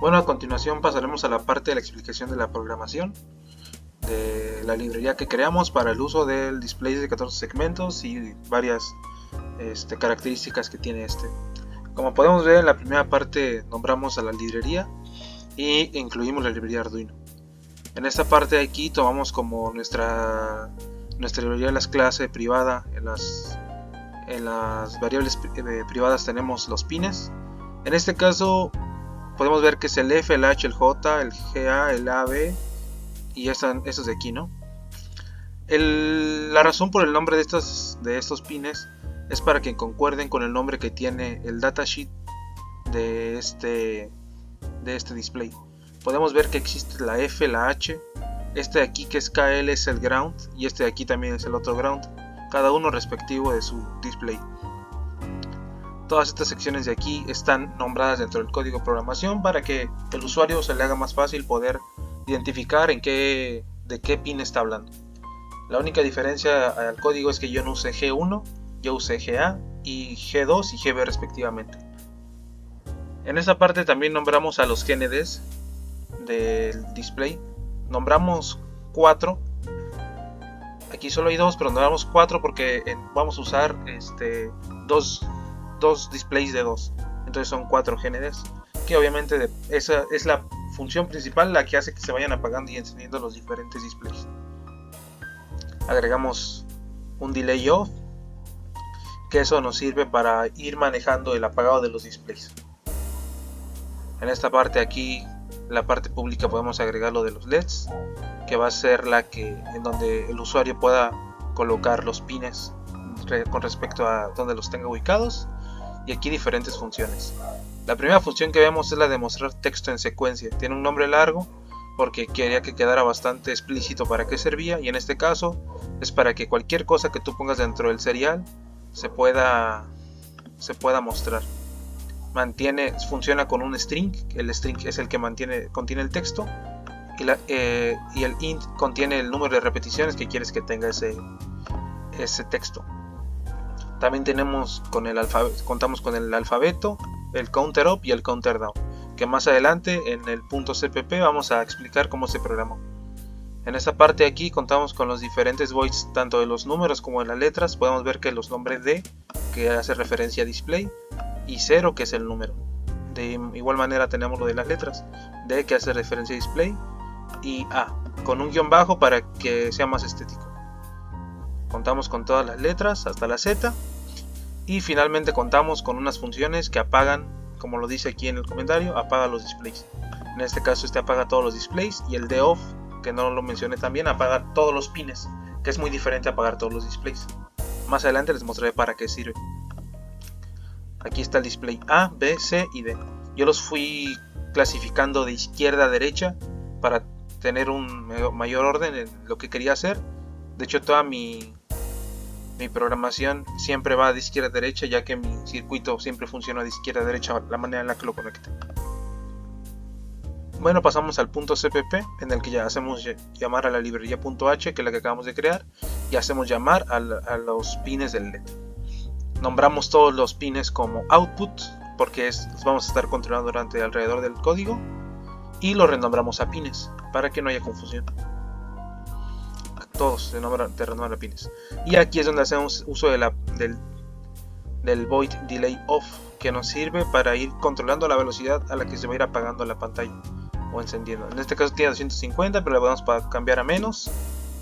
Bueno, a continuación pasaremos a la parte de la explicación de la programación de la librería que creamos para el uso del display de 14 segmentos y varias características que tiene este. Como podemos ver, en la primera parte nombramos a la librería y incluimos la librería Arduino. En esta parte de aquí tomamos como nuestra librería de las clases privada. En las variables privadas tenemos los pines. En este caso podemos ver que es el F, el H, el J, el GA, el AB y estos de aquí, ¿no? La razón por el nombre de estos pines es para que concuerden con el nombre que tiene el datasheet de este display. Podemos ver que existe la F, la H, este de aquí que es KL es el ground y este de aquí también es el otro ground, cada uno respectivo de su display. Todas estas secciones de aquí están nombradas dentro del código de programación para que el usuario se le haga más fácil poder identificar de qué pin está hablando. La única diferencia al código es que yo no usé G1, yo usé GA y G2 y GB respectivamente. En esta parte también nombramos a los GNDs del display. Nombramos 4. Aquí solo hay 2, pero nombramos 4 porque vamos a usar dos displays de 2. Entonces son 4 GNDs. Que obviamente esa es la función principal, la que hace que se vayan apagando y encendiendo los diferentes displays. Agregamos un delay off, que eso nos sirve para ir manejando el apagado de los displays. En esta parte aquí, la parte pública, podemos agregar lo de los LEDs, que va a ser en donde el usuario pueda colocar los pines con respecto a donde los tenga ubicados, y aquí diferentes funciones. La primera función que vemos es la de mostrar texto en secuencia. Tiene un nombre largo porque quería que quedara bastante explícito para qué servía, y en este caso es para que cualquier cosa que tú pongas dentro del serial se pueda mostrar. Funciona con un string. El string es el que contiene el texto, y el int contiene el número de repeticiones que quieres que tenga ese texto. También contamos con el alfabeto, el counter up y el counter down, que más adelante en el punto CPP vamos a explicar cómo se programó. En esta parte de aquí contamos con los diferentes voids tanto de los números como de las letras. Podemos ver que los nombres D, que hace referencia a display, y 0, que es el número. De igual manera tenemos lo de las letras, D, que hace referencia a display, y A, con un guión bajo para que sea más estético. Contamos con todas las letras hasta la Z, y finalmente contamos con unas funciones que apagan, como lo dice aquí en el comentario, apaga los displays. En este caso apaga todos los displays, y el D off, que no lo mencioné también, apaga todos los pines, que es muy diferente a apagar todos los displays. Más adelante les mostraré para qué sirve. Aquí está el display A, B, C y D. Yo los fui clasificando de izquierda a derecha para tener un mayor orden en lo que quería hacer. De hecho, toda mi programación siempre va de izquierda a derecha, ya que mi circuito siempre funciona de izquierda a derecha, la manera en la que lo conecte. Bueno, pasamos al punto CPP, en el que ya hacemos llamar a la librería .h, que es la que acabamos de crear, y hacemos llamar a los pines del LED. Nombramos todos los pines como output, porque los vamos a estar controlando durante alrededor del código, y los renombramos a pines, para que no haya confusión. Todos se renombran a pines. Y aquí es donde hacemos uso del void delay off, que nos sirve para ir controlando la velocidad a la que se va a ir apagando la pantalla o encendiendo. En este caso tiene 250, pero le podemos cambiar a menos,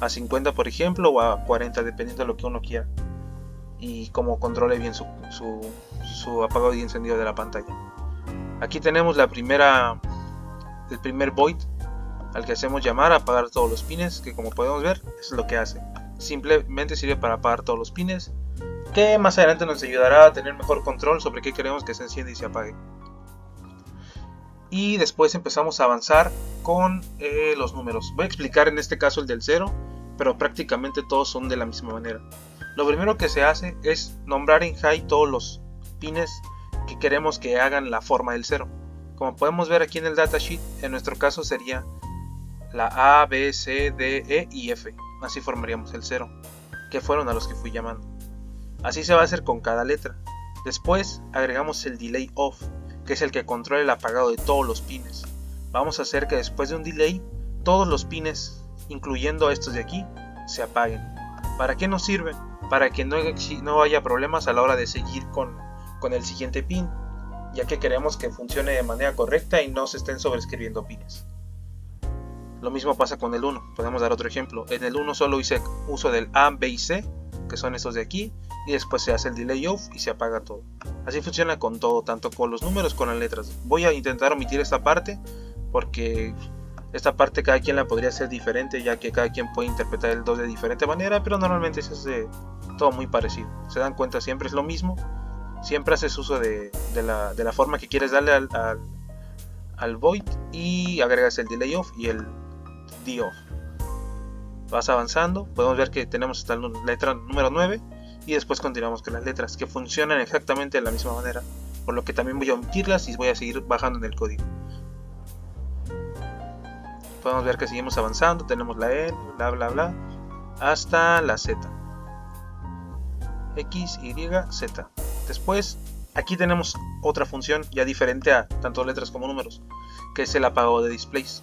a 50 por ejemplo, o a 40, dependiendo de lo que uno quiera, y como controle bien su apagado y encendido de la pantalla. Aquí tenemos el primer void al que hacemos llamar a apagar todos los pines, que como podemos ver es lo que hace. Simplemente sirve para apagar todos los pines, que más adelante nos ayudará a tener mejor control sobre qué queremos que se encienda y se apague. Y después empezamos a avanzar con los números. Voy a explicar en este caso el del 0, pero prácticamente todos son de la misma manera. Lo primero que se hace es nombrar en high todos los pines que queremos que hagan la forma del 0. Como podemos ver aquí en el datasheet, en nuestro caso sería la A, B, C, D, E y F. Así formaríamos el 0, que fueron a los que fui llamando. Así se va a hacer con cada letra. Después agregamos el delay off, que es el que controla el apagado de todos los pines. vamos a hacer que después de un delay todos los pines, incluyendo estos de aquí, se apaguen. ¿Para qué nos sirve? Para que no haya problemas a la hora de seguir con el siguiente pin, ya que queremos que funcione de manera correcta y no se estén sobreescribiendo pines. Lo mismo pasa con el 1. Podemos dar otro ejemplo. En el 1 solo hice uso del A, B y C, que son estos de aquí, y después se hace el delay off y se apaga todo. Así funciona con todo, tanto con los números como con las letras. Voy a intentar omitir esta parte porque esta parte cada quien la podría hacer diferente, ya que cada quien puede interpretar el 2 de diferente manera, pero normalmente se hace todo muy parecido. Se dan cuenta, siempre es lo mismo. Siempre haces uso de la forma que quieres darle al void y agregas el delay off y el D off. Vas avanzando, podemos ver que tenemos hasta la letra número 9 y después continuamos con las letras que funcionan exactamente de la misma manera, por lo que también voy a omitirlas y voy a seguir bajando en el código. Podemos ver que seguimos avanzando, tenemos la E, bla bla bla, hasta la Z. X, Y, Z. Después, aquí tenemos otra función ya diferente a tanto letras como números, que es el apagado de displays.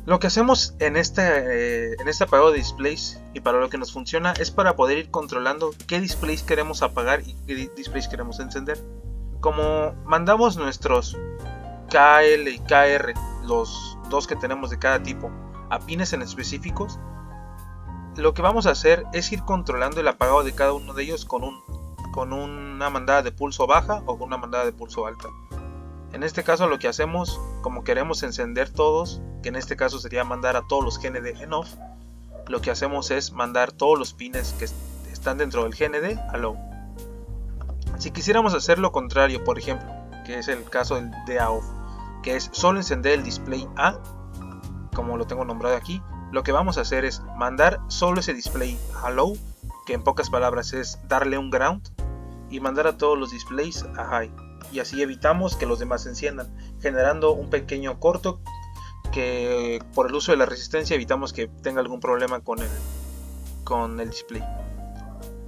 Lo que hacemos en este apagado de displays y para lo que nos funciona es para poder ir controlando qué displays queremos apagar y qué displays queremos encender. Como mandamos nuestros KL y KR, los dos que tenemos de cada tipo, a pines en específicos, lo que vamos a hacer es ir controlando el apagado de cada uno de ellos con una mandada de pulso baja o con una mandada de pulso alta. En este caso lo que hacemos, como queremos encender todos, que en este caso sería mandar a todos los GND en off, lo que hacemos es mandar todos los pines que están dentro del GND a low. Si quisiéramos hacer lo contrario, por ejemplo, que es el caso del DA off, que es solo encender el display A, como lo tengo nombrado aquí, lo que vamos a hacer es mandar solo ese display a low, que en pocas palabras es darle un ground, y mandar a todos los displays a high, y así evitamos que los demás se enciendan, generando un pequeño corto que por el uso de la resistencia evitamos que tenga algún problema con el display.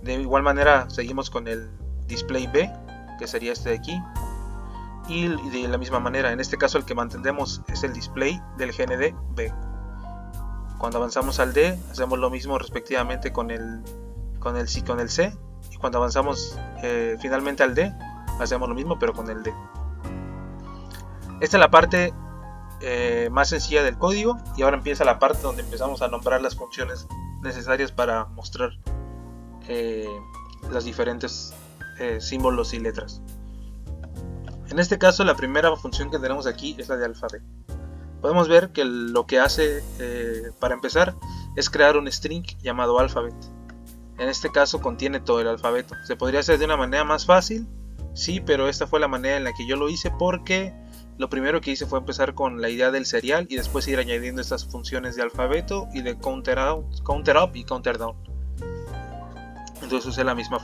De igual manera seguimos con el display B, que sería este de aquí, y de la misma manera, en este caso el que mantendremos es el display del GND B. Cuando avanzamos al D hacemos lo mismo respectivamente con el C, y cuando avanzamos finalmente al D hacemos lo mismo pero con el D. Esta es la parte más sencilla del código, y ahora empieza la parte donde empezamos a nombrar las funciones necesarias para mostrar los diferentes símbolos y letras. En este caso la primera función que tenemos aquí es la de alfabeto. Podemos ver que lo que hace para empezar es crear un string llamado alphabet. En este caso contiene todo el alfabeto. Se podría hacer de una manera más fácil, sí, pero esta fue la manera en la que yo lo hice, porque lo primero que hice fue empezar con la idea del serial y después ir añadiendo estas funciones de alfabeto y de counter up y counter down. Entonces usé la misma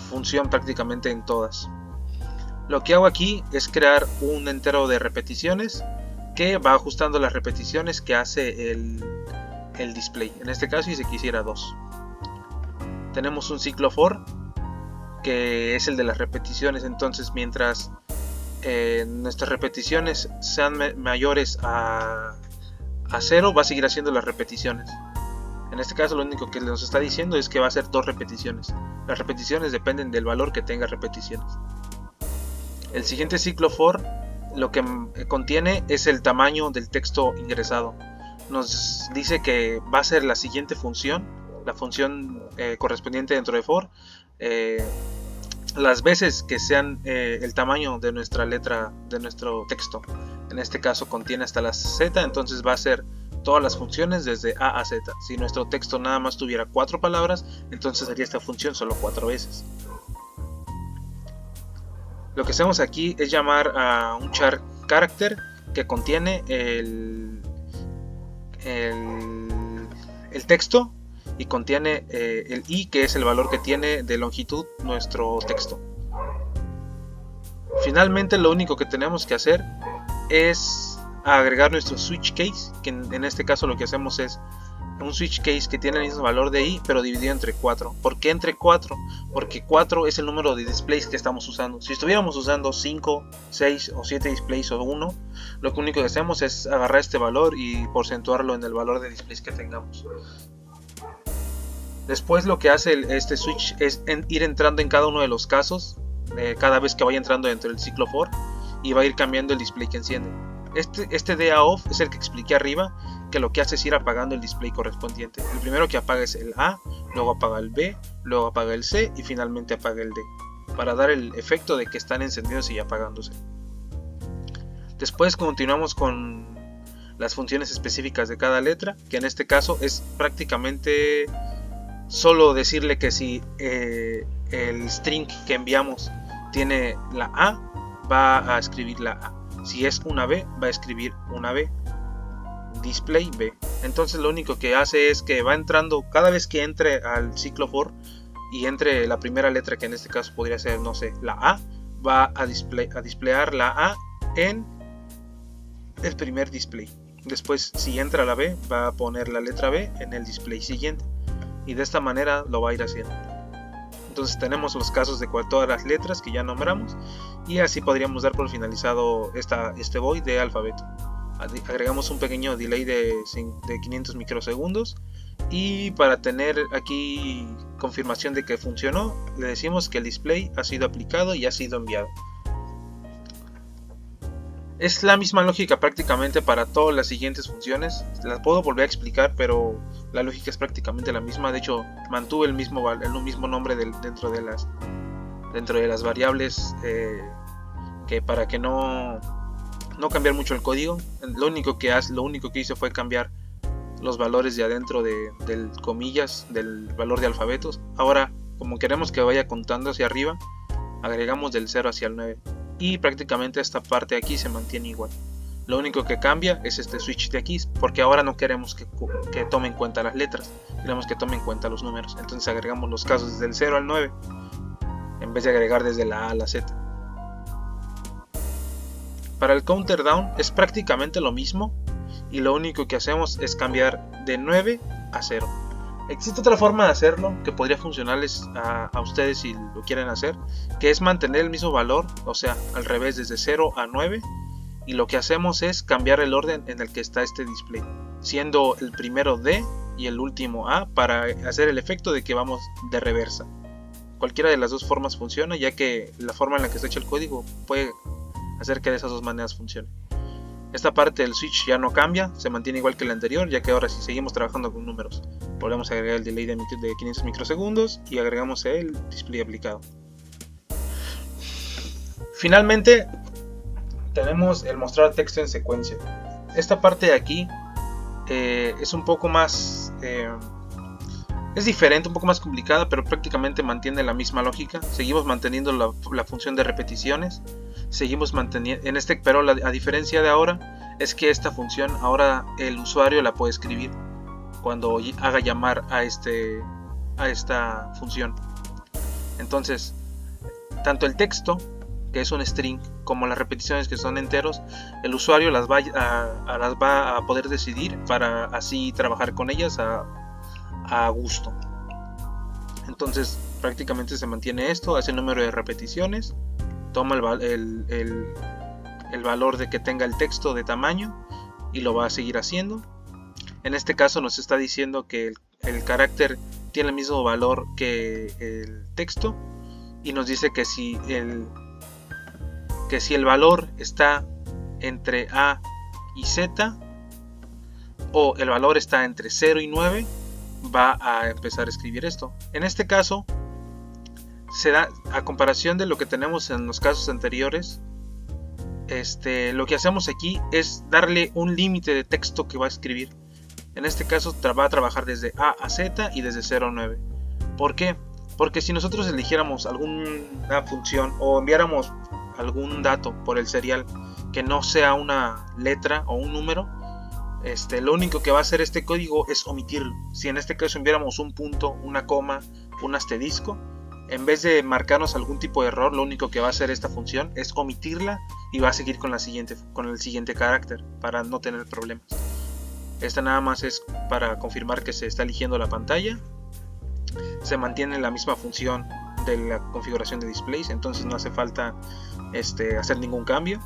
función prácticamente en todas. Lo que hago aquí es crear un entero de repeticiones que va ajustando las repeticiones que hace el display. En este caso, si se quisiera 2. Tenemos un ciclo for, que es el de las repeticiones. Entonces mientras nuestras repeticiones sean mayores a 0, va a seguir haciendo las repeticiones. En este caso lo único que nos está diciendo es que va a hacer 2 repeticiones. Las repeticiones dependen del valor que tenga repeticiones. El siguiente ciclo for lo que contiene es el tamaño del texto ingresado. Nos dice que va a ser la siguiente función, la función correspondiente dentro de for, las veces que sean el tamaño de nuestra letra, de nuestro texto. En este caso contiene hasta la Z, entonces va a ser todas las funciones desde A a Z. Si nuestro texto nada más tuviera 4 palabras, entonces haría esta función solo 4 veces. Lo que hacemos aquí es llamar a un char character que contiene el texto, y contiene el i, que es el valor que tiene de longitud nuestro texto. Finalmente lo único que tenemos que hacer es agregar nuestro switch case, que en este caso lo que hacemos es un switch case que tiene el mismo valor de i, pero dividido entre 4. ¿Por qué entre 4? Porque 4 es el número de displays que estamos usando. Si estuviéramos usando 5, 6 o 7 displays o 1, lo único que hacemos es agarrar este valor y porcentuarlo en el valor de displays que tengamos. Después lo que hace este switch es ir entrando en cada uno de los casos, cada vez que vaya entrando dentro del ciclo for, y va a ir cambiando el display que enciende. Este DA off es el que expliqué arriba, que lo que hace es ir apagando el display correspondiente. El primero que apaga es el A, luego apaga el B, luego apaga el C y finalmente apaga el D, para dar el efecto de que están encendidos y apagándose. Después continuamos con las funciones específicas de cada letra, que en este caso es prácticamente solo decirle que si el string que enviamos tiene la A, va a escribir la A. Si es una B, va a escribir una B. Display B. Entonces lo único que hace es que va entrando cada vez que entre al ciclo for y entre la primera letra, que en este caso podría ser, no sé, la A, va a displayar la A en el primer display. Después, si entra la B, va a poner la letra B en el display siguiente. Y de esta manera lo va a ir haciendo. Entonces tenemos los casos de todas las letras que ya nombramos, y así podríamos dar por finalizado este void de alfabeto. Agregamos un pequeño delay de 500 microsegundos, y para tener aquí confirmación de que funcionó, le decimos que el display ha sido aplicado y ha sido enviado. Es la misma lógica prácticamente para todas las siguientes funciones. Las puedo volver a explicar, pero la lógica es prácticamente la misma. De hecho, mantuve el mismo nombre dentro de las variables, que para que no cambiar mucho el código. Lo único que hice fue cambiar los valores de adentro del comillas, del valor de alfabetos. Ahora, como queremos que vaya contando hacia arriba, agregamos del 0 hacia el 9. Y prácticamente esta parte de aquí se mantiene igual. Lo único que cambia es este switch de aquí, porque ahora no queremos que tome en cuenta las letras, queremos que tome en cuenta los números. Entonces agregamos los casos desde el 0 al 9, en vez de agregar desde la A a la Z. Para el counter down es prácticamente lo mismo, y lo único que hacemos es cambiar de 9 a 0. Existe otra forma de hacerlo que podría funcionarles a ustedes si lo quieren hacer, que es mantener el mismo valor, o sea, al revés, desde 0 a 9, y lo que hacemos es cambiar el orden en el que está este display, siendo el primero D y el último A, para hacer el efecto de que vamos de reversa. Cualquiera de las dos formas funciona, ya que la forma en la que está hecho el código puede hacer que de esas dos maneras funcione. Esta parte del switch ya no cambia, se mantiene igual que el anterior, ya que ahora si seguimos trabajando con números, volvemos a agregar el delay de 500 microsegundos y agregamos el display aplicado. Finalmente tenemos el mostrar texto en secuencia. Esta parte de aquí es un poco más es diferente, un poco más complicada, pero prácticamente mantiene la misma lógica. Seguimos manteniendo la función de repeticiones, seguimos manteniendo pero a diferencia de ahora es que esta función ahora el usuario la puede escribir cuando haga llamar a esta función. Entonces, tanto el texto, que es un string, como las repeticiones, que son enteros, el usuario las va a poder decidir para así trabajar con ellas a gusto. Entonces prácticamente se mantiene esto, hace el número de repeticiones, toma el valor de que tenga el texto de tamaño y lo va a seguir haciendo. En este caso nos está diciendo que el carácter tiene el mismo valor que el texto, y nos dice que si el valor está entre A y Z, o el valor está entre 0 y 9, va a empezar a escribir esto. En este caso se da, a comparación de lo que tenemos en los casos anteriores, lo que hacemos aquí es darle un límite de texto que va a escribir. En este caso va a trabajar desde A a Z y desde 0 a 9. ¿Por qué? Porque si nosotros eligiéramos alguna función o enviáramos algún dato por el serial que no sea una letra o un número, lo único que va a hacer este código es omitirlo. Si en este caso enviáramos un punto, una coma, un asterisco, en vez de marcarnos algún tipo de error, lo único que va a hacer esta función es omitirla y va a seguir con el siguiente carácter para no tener problemas. Esta nada más es para confirmar que se está eligiendo la pantalla. Se mantiene la misma función de la configuración de displays, entonces no hace falta hacer ningún cambio.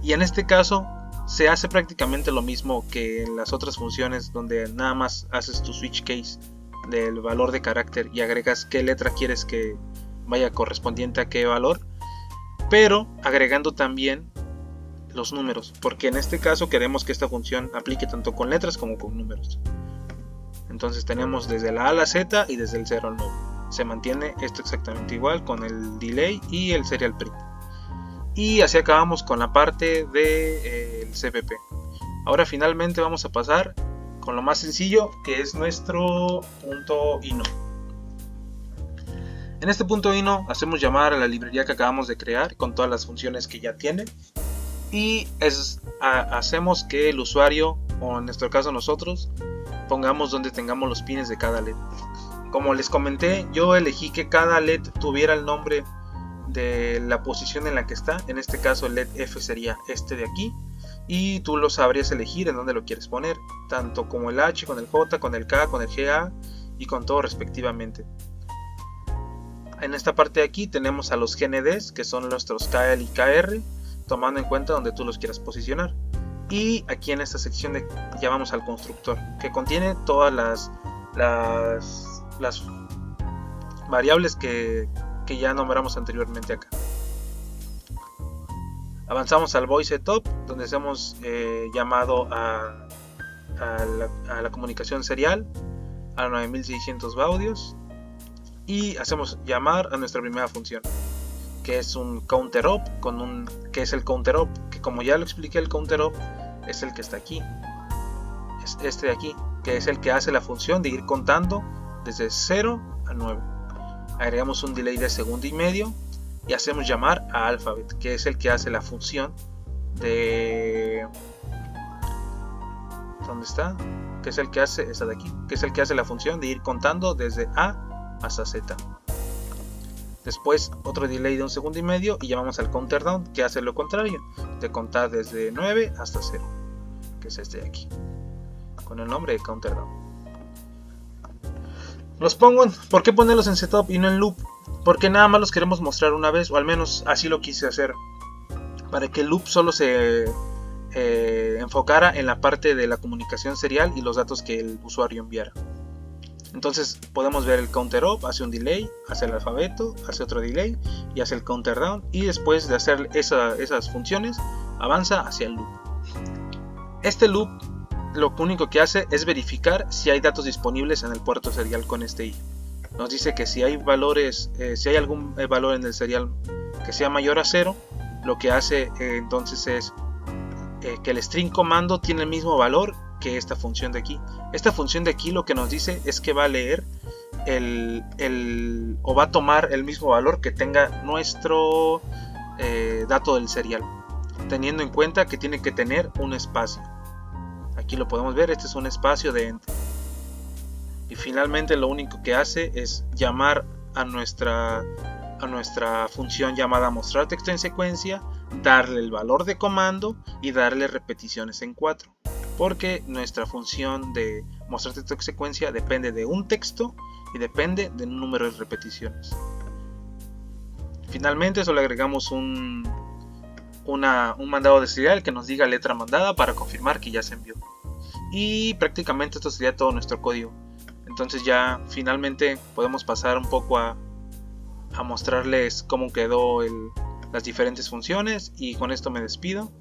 Y en este caso se hace prácticamente lo mismo que en las otras funciones, donde nada más haces tu switch case del valor de carácter y agregas qué letra quieres que vaya correspondiente a qué valor, pero agregando también los números, porque en este caso queremos que esta función aplique tanto con letras como con números. Entonces tenemos desde la A a la Z y desde el 0 al 9. Se mantiene esto exactamente igual con el delay y el serial print. Y así acabamos con la parte del CPP. Ahora finalmente vamos a pasar con lo más sencillo, que es nuestro punto INO. En este punto INO hacemos llamar a la librería que acabamos de crear con todas las funciones que ya tiene. Y hacemos que el usuario, o en nuestro caso nosotros, pongamos donde tengamos los pines de cada LED. Como les comenté, yo elegí que cada LED tuviera el nombre de la posición en la que está. En este caso el LED F sería este de aquí, y tú lo sabrías elegir en donde lo quieres poner, tanto como el H, con el J, con el K, con el GA y con todo respectivamente. En esta parte de aquí tenemos a los GNDs, que son nuestros KL y KR, tomando en cuenta donde tú los quieras posicionar. Y aquí en esta sección llamamos al constructor, que contiene todas las variables que ya nombramos anteriormente acá. Avanzamos al voice setup, donde hacemos llamado a la comunicación serial a 9600 baudios, y hacemos llamar a nuestra primera función, que es un counter up, que es el counter up, que como ya lo expliqué, el counter up es el que está aquí, es este de aquí, que es el que hace la función de ir contando desde 0 a 9. Agregamos un delay de segundo y medio y hacemos llamar a alphabet, que es el que hace la función de... ¿Dónde está? Que es el que hace esta de aquí, que es el que hace la función de ir contando desde A hasta Z. Después otro delay de un segundo y medio y llamamos al counter down, que hace lo contrario, de contar desde 9 hasta 0, que es este de aquí, con el nombre de counter down. ¿Por qué ponerlos en setup y no en loop? Porque nada más los queremos mostrar una vez, o al menos así lo quise hacer, para que el loop solo se enfocara en la parte de la comunicación serial y los datos que el usuario enviara. Entonces podemos ver el counter up, hace un delay, hace el alfabeto, hace otro delay y hace el counter down, y después de hacer esas funciones avanza hacia el loop. Este loop lo único que hace es verificar si hay datos disponibles en el puerto serial con este i. Nos dice que si hay valores, si hay algún valor en el serial que sea mayor a 0, lo que hace entonces es que el string comando tiene el mismo valor que esta función de aquí. Esta función de aquí lo que nos dice es que va a leer o va a tomar el mismo valor que tenga nuestro dato del serial, teniendo en cuenta que tiene que tener un espacio. Aquí lo podemos ver, este es un espacio de enter. Y finalmente lo único que hace es llamar a nuestra función llamada mostrar texto en secuencia, darle el valor de comando y darle repeticiones en 4, porque nuestra función de mostrar texto en secuencia depende de un texto y depende de un número de repeticiones. Finalmente solo agregamos un mandado de serial que nos diga letra mandada para confirmar que ya se envió, y prácticamente esto sería todo nuestro código. Entonces ya finalmente podemos pasar un poco a mostrarles cómo quedó las diferentes funciones, y con esto me despido.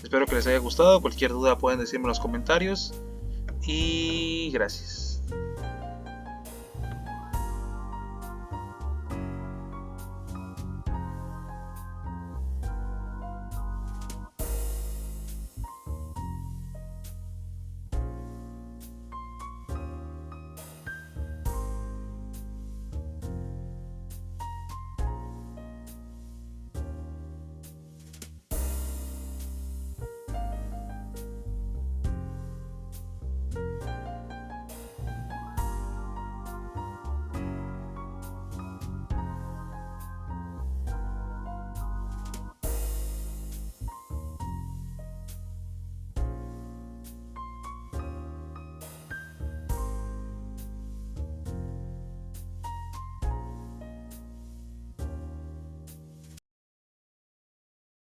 Espero que les haya gustado. Cualquier duda pueden decirme en los comentarios, y gracias.